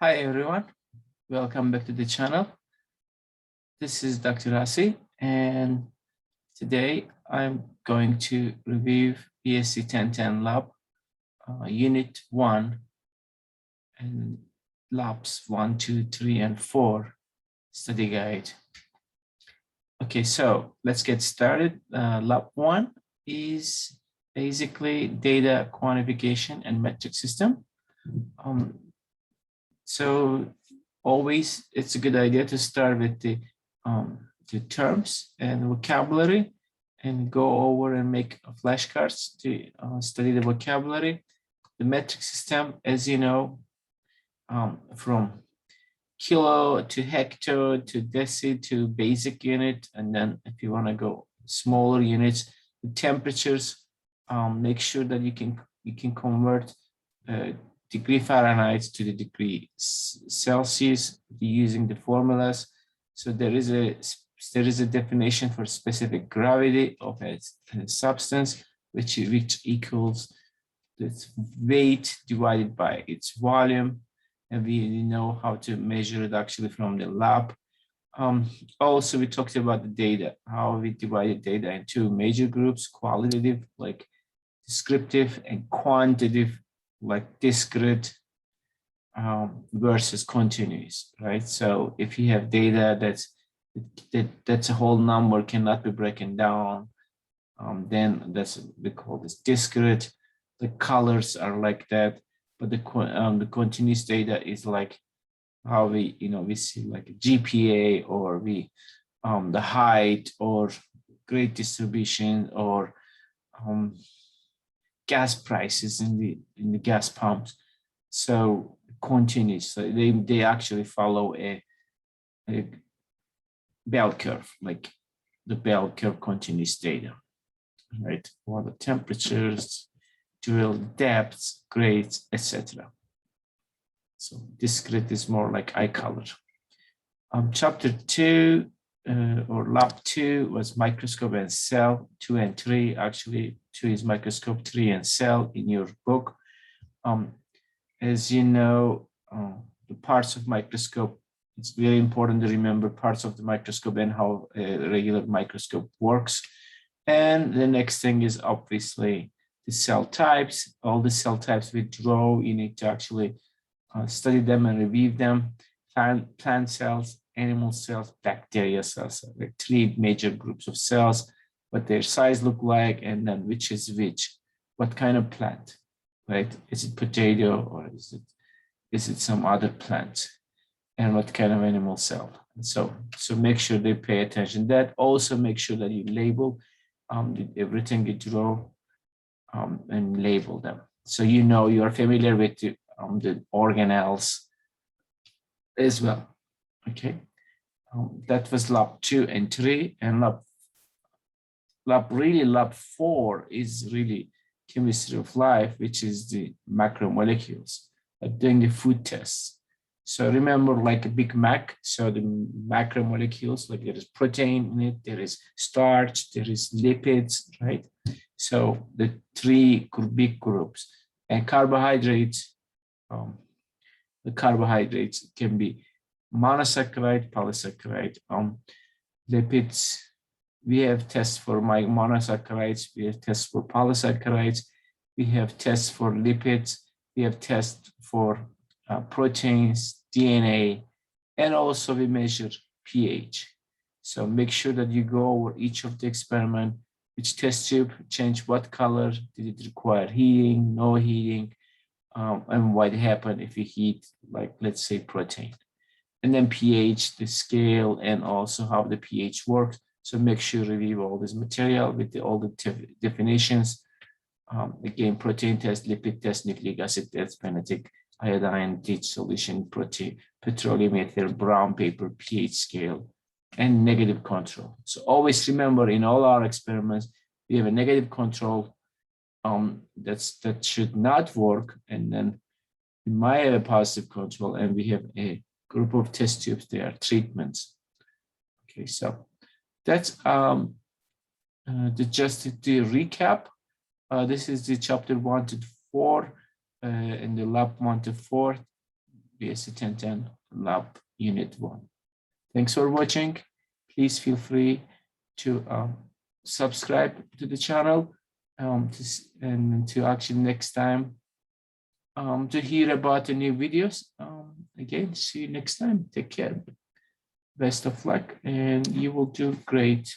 Hi everyone, welcome back to the channel. This is Dr. Rasi, and today I'm going to review BSC1010 Lab Unit 1 and Labs 1, 2, 3, and 4 study guide. Okay, so let's get started. Lab 1 is basically data quantification and metric system. So always it's a good idea to start with the terms and vocabulary and go over and make flashcards to study the vocabulary. The metric system, as you know, from kilo to hecto to deci to basic unit, and then if you want to go smaller units, the temperatures, make sure that you can convert degree Fahrenheit to the degree Celsius using the formulas. So there is a definition for specific gravity of a substance, which equals its weight divided by its volume, and we know how to measure it actually from the lab. Also, we talked about the data, how we divided data into major groups: qualitative, like descriptive, and quantitative, like discrete, versus continuous, right? So if you have data that's a whole number, cannot be broken down, then we call this discrete. The colors are like that, but the continuous data is like how we see like a GPA, or the height, or grade distribution, or gas prices in the gas pumps. So continuous, so they actually follow a bell curve, like the bell curve continuous data, right? For the temperatures, drill depths, grades, etc. So discrete is more like eye color. Chapter 2 or lab 2 was microscope and cell. 2 and 3, actually 2 is microscope, 3 and cell in your book. As you know, the parts of microscope, it's very important to remember parts of the microscope and how a regular microscope works. And the next thing is obviously the cell types. All the cell types we draw, you need to actually study them and review them. Plant cells, animal cells, bacteria cells, like 3 major groups of cells, what their size look like, and then which is which, what kind of plant, right? Is it potato, or is it some other plant, and what kind of animal cell? And so make sure they pay attention. That also make sure that you label everything you draw, and label them, so you know you're familiar with the organelles as well. Okay, that was lab 2 and 3, and lab 4 is really chemistry of life, which is the macromolecules, like doing the food tests. So remember, like a Big Mac, so the macromolecules, like there is protein in it, there is starch, there is lipids, right? So the 3 big groups. And carbohydrates, the carbohydrates can be monosaccharide, polysaccharide. Lipids, we have tests for monosaccharides, we have tests for polysaccharides, we have tests for lipids, we have tests for proteins, DNA, and also we measure pH. So make sure that you go over each of the experiment, which test tube change what color, did it require heating, no heating, and what happened if you heat, like let's say protein. And then pH, the scale, and also how the pH works. So make sure you review all this material with all the definitions. Again, protein test, lipid test, nucleic acid test, phenolic, iodine, ditch solution, protein, petroleum ether, brown paper, pH scale, and negative control. So always remember, in all our experiments, we have a negative control that should not work, and then we might have a positive control, and we have a group of test tubes. They are treatments. Okay, so that's just the recap. This is the chapter 1 to 4 in the lab 1 to 4. BSC1010 Lab Unit 1. Thanks for watching. Please feel free to subscribe to the channel and to actually next time to hear about the new videos. Again, see you next time. Take care. Best of luck, and you will do great.